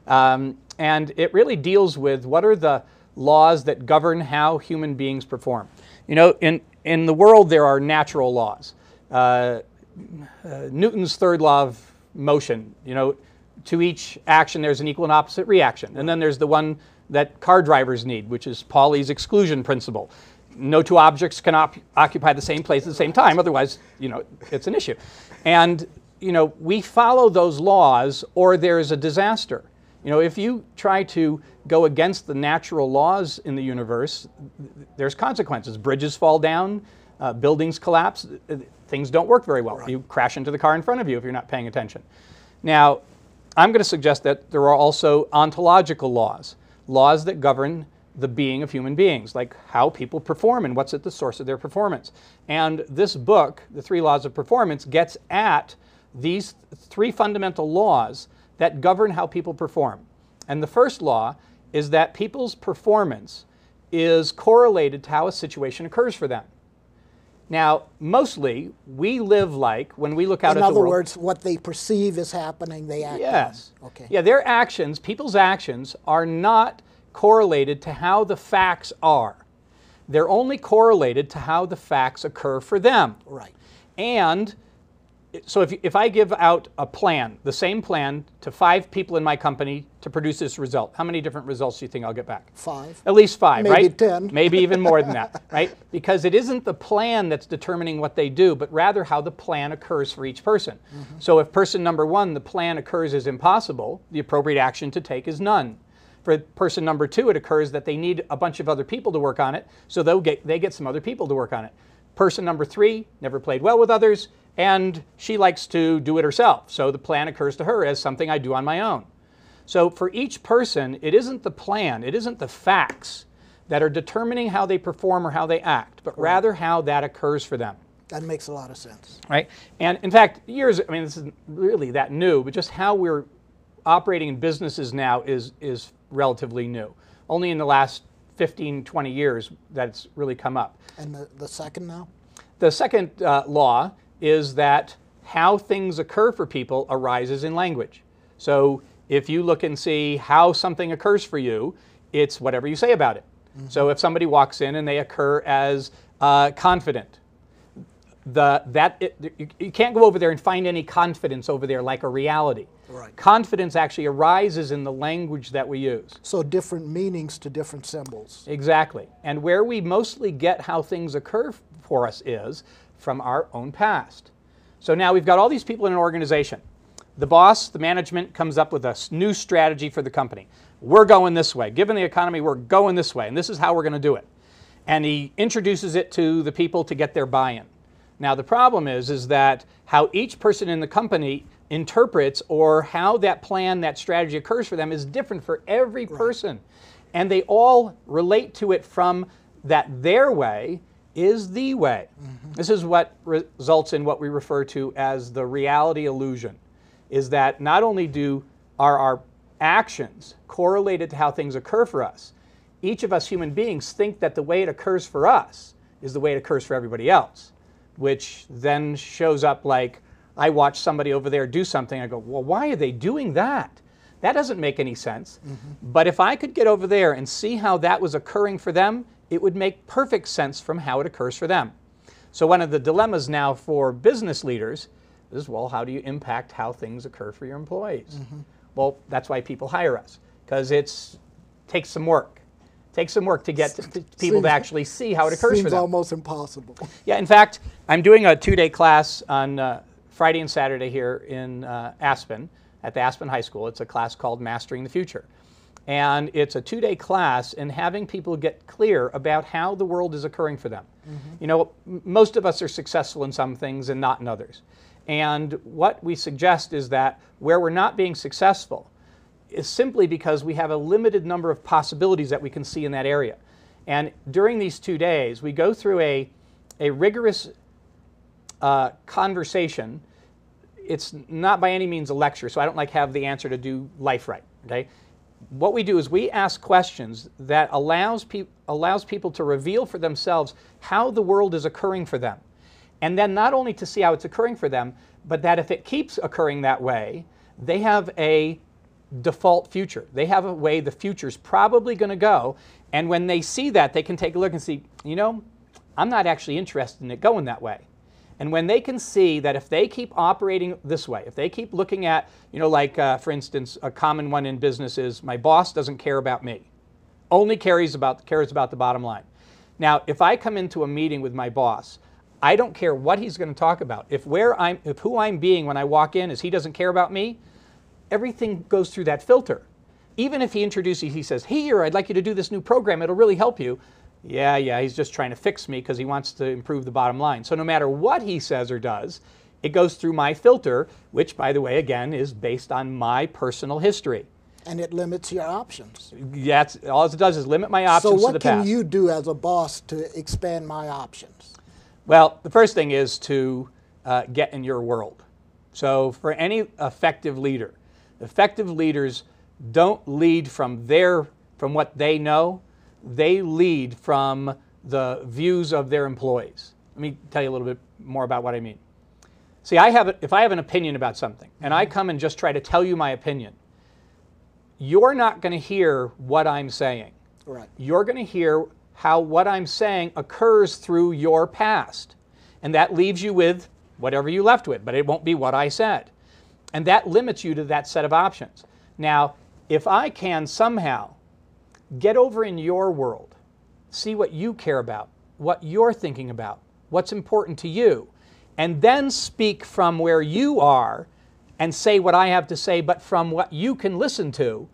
And it really deals with what are the laws that govern how human beings perform. You know, in the world there are natural laws. Newton's third law of motion, you know, to each action there's an equal and opposite reaction. And then there's the one that car drivers need, which is Pauli's exclusion principle. No two objects can occupy the same place at the same time, otherwise, you know, it's an issue. And, you know, we follow those laws or there's a disaster. You know, if you try to go against the natural laws in the universe, there's consequences. Bridges fall down, buildings collapse, things don't work very well. Right. You crash into the car in front of you if you're not paying attention. Now, I'm going to suggest that there are also ontological laws, laws that govern the being of human beings, like how people perform and what's at the source of their performance. And this book, The Three Laws of Performance, gets at these three fundamental laws that govern how people perform. And the first law is that people's performance is correlated to how a situation occurs for them. Now, mostly, we live like, when we look out at the world... In other words, what they perceive is happening, they act on. Yes. Okay. Yeah, their actions, people's actions, are not correlated to how the facts are. They're only correlated to how the facts occur for them. Right. And so if I give out a plan, the same plan, to 5 people in my company to produce this result, how many different results do you think I'll get back? 5. At least 5, maybe right? Maybe 10. Maybe even more than that, right? Because it isn't the plan that's determining what they do, but rather how the plan occurs for each person. Mm-hmm. So if person number 1, the plan occurs as impossible, the appropriate action to take is none. For person number 2, it occurs that they need a bunch of other people to work on it, so they get some other people to work on it. Person number 3 never played well with others, and she likes to do it herself. So the plan occurs to her as something I do on my own. So for each person, it isn't the plan, it isn't the facts that are determining how they perform or how they act, but rather how that occurs for them. That makes a lot of sense. Right? And in fact, this isn't really that new, but just how we're operating in businesses now is relatively new. Only in the last 15, 20 years that it's really come up. And the second now? The second law is that how things occur for people arises in language. So if you look and see how something occurs for you, it's whatever you say about it. Mm-hmm. So if somebody walks in and they occur as confident, you can't go over there and find any confidence over there like a reality. Right. Confidence actually arises in the language that we use. So different meanings to different symbols. Exactly. And where we mostly get how things occur for us is from our own past. So now we've got all these people in an organization. The boss, the management, comes up with a new strategy for the company. We're going this way. Given the economy, we're going this way, and this is how we're going to do it. And he introduces it to the people to get their buy-in. Now the problem is that how each person in the company interprets or how that plan, that strategy occurs for them is different for every person. And they all relate to it from that their way is the way. Mm-hmm. This is what results in what we refer to as the reality illusion, is that not only are our actions correlated to how things occur for us, each of us human beings think that the way it occurs for us is the way it occurs for everybody else, which then shows up like I watch somebody over there do something, I go, well, why are they doing that? That doesn't make any sense. Mm-hmm. But if I could get over there and see how that was occurring for them, it would make perfect sense from how it occurs for them. So one of the dilemmas now for business leaders is, well, how do you impact how things occur for your employees? Mm-hmm. Well, that's why people hire us, because it takes some work. It takes some work to get people to actually see how it occurs for them. Seems almost impossible. Yeah, in fact, I'm doing a 2-day class on Friday and Saturday here in Aspen, at the Aspen High School. It's a class called Mastering the Future. And it's a 2-day class in having people get clear about how the world is occurring for them. Mm-hmm. You know, most of us are successful in some things and not in others. And what we suggest is that where we're not being successful is simply because we have a limited number of possibilities that we can see in that area. And during these 2 days, we go through a rigorous conversation. It's not by any means a lecture, so I don't have the answer to do life right, okay? What we do is we ask questions that allows people to reveal for themselves how the world is occurring for them. And then not only to see how it's occurring for them, but that if it keeps occurring that way, they have a default future. They have a way the future's probably going to go, and when they see that, they can take a look and see, you know, I'm not actually interested in it going that way. And when they can see that if they keep operating this way, if they keep looking at, you know, like, for instance, a common one in business is my boss doesn't care about me, only cares about the bottom line. Now, if I come into a meeting with my boss, I don't care what he's going to talk about. If who I'm being when I walk in is he doesn't care about me, everything goes through that filter. Even if he introduces, he says, here, I'd like you to do this new program, it'll really help you. Yeah, he's just trying to fix me because he wants to improve the bottom line. So no matter what he says or does, it goes through my filter, which, by the way, again, is based on my personal history. And it limits your options. Yeah, all it does is limit my options So to the what past. can you do as a boss to expand my options? Well, the first thing is to get in your world. So for any effective leaders don't lead from what they know. They lead from the views of their employees. Let me tell you a little bit more about what I mean. See, if I have an opinion about something, and I come and just try to tell you my opinion, you're not going to hear what I'm saying. Right. You're going to hear how what I'm saying occurs through your past. And that leaves you with whatever you left with, but it won't be what I said. And that limits you to that set of options. Now, if I can somehow get over in your world, see what you care about, what you're thinking about, what's important to you, and then speak from where you are and say what I have to say, but from what you can listen to,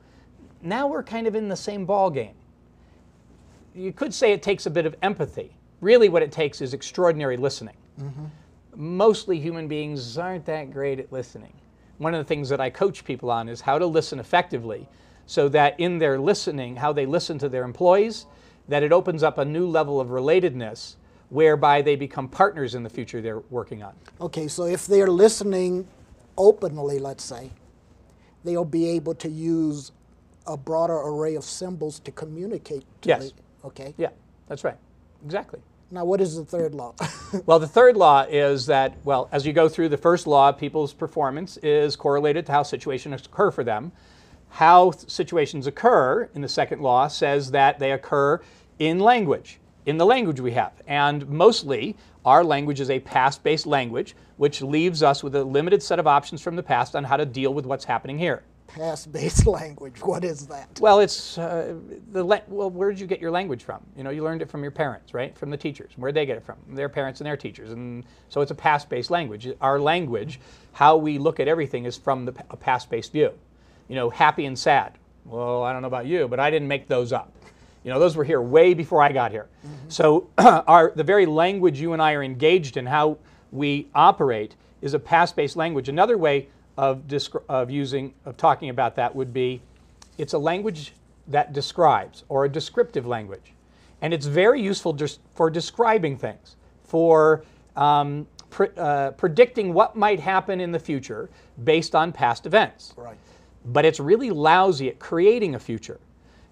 now we're kind of in the same ball game. You could say it takes a bit of empathy. Really what it takes is extraordinary listening. Mm-hmm. Mostly human beings aren't that great at listening. One of the things that I coach people on is how to listen effectively, so that in their listening, how they listen to their employees, that it opens up a new level of relatedness whereby they become partners in the future they're working on. Okay, so if they're listening openly, let's say, they'll be able to use a broader array of symbols to communicate to Yes. Okay. Yeah, that's right. Exactly. Now, what is the third law? Well, the third law is that, well, as you go through the first law, people's performance is correlated to how situations occur for them. How situations occur in the second law says that they occur in language, in the language we have. And mostly, our language is a past-based language, which leaves us with a limited set of options from the past on how to deal with what's happening here. Past-based language, what is that? Well, it's well, where did you get your language from? You know, you learned it from your parents, right? From the teachers. Where'd they get it from? Their parents and their teachers. And so it's a past-based language. Our language, how we look at everything, is from a past-based view. You know, happy and sad. Well, I don't know about you, but I didn't make those up. You know, those were here way before I got here. Mm-hmm. So the very language you and I are engaged in, how we operate, is a past-based language. Another way of talking about that would be, it's a language that describes, or a descriptive language. And it's very useful just for describing things, for predicting what might happen in the future based on past events. Right. But it's really lousy at creating a future.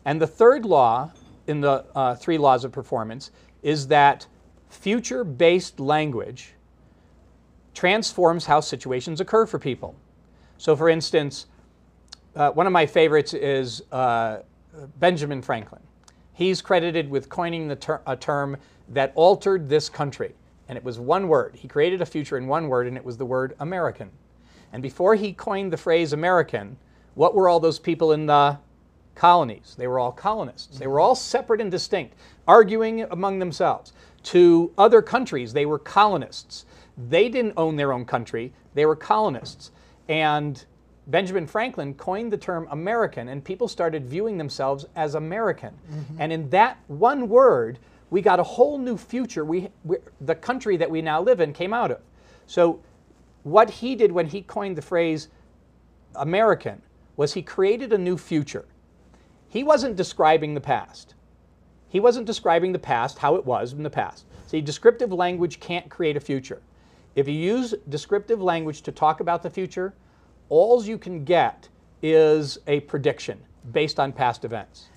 And the third law in the three laws of performance is that future-based language transforms how situations occur for people. So for instance, one of my favorites is Benjamin Franklin. He's credited with coining a term that altered this country. And it was one word. He created a future in one word, and it was the word American. And before he coined the phrase American, what were all those people in the colonies? They were all colonists. They were all separate and distinct, arguing among themselves. To other countries, they were colonists. They didn't own their own country. They were colonists. And Benjamin Franklin coined the term American, and people started viewing themselves as American. Mm-hmm. And in that one word, we got a whole new future. The country that we now live in came out of. So what he did when he coined the phrase American was he created a new future. He wasn't describing the past. He wasn't describing the past, how it was in the past. See, descriptive language can't create a future. If you use descriptive language to talk about the future, all you can get is a prediction based on past events.